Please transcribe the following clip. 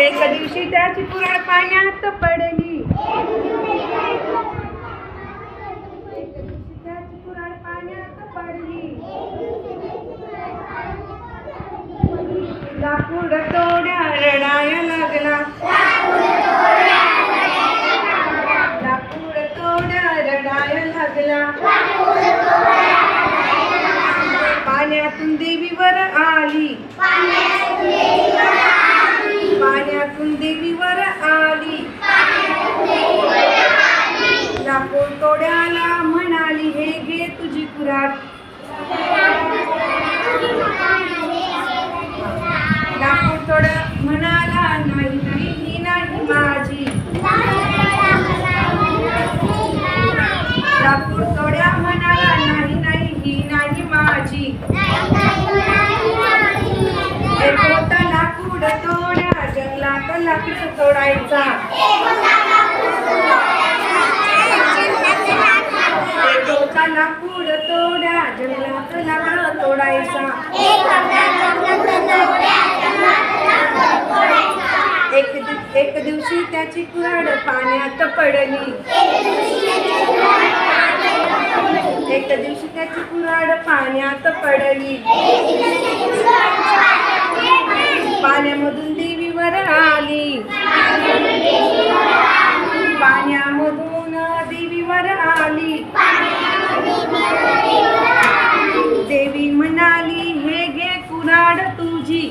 एक दिवशी त्याची कुऱ्हाड पाण्यात पडली. त्याची कुऱ्हाड पाण्यात पडली. लाकूड तोड्या रडाया लागला. लाकूड तोड्या रडाया लागला. पाण्यातून देवीवर आली. पाण्यातून देवीवर आली. लाकूड तोड्याला म्हणाली, हे घे तुझी कुऱ्हाड. लाकूड तोड्या म्हणाला, नाही नाही ही नाही माझी. लाकूड तोड्या म्हणाला, नाही नाही ही नाही माझी. एक होता लाकूड तोड्या, जंगलात लाकूड तोडायचा. एक होता लाकूड तोड्या, जंगलात लाकूड तोडायचा. एक दिवशी त्याची कुऱ्हाड पाण्यात पडली. एक दिवशी त्याची कुऱ्हाड पाण्यात पडली. पाण्यामधून देवीवर आली. पाण्यामधून देवीवर आली. देवी म्हणाली, हे घे कुऱ्हाड तुझी.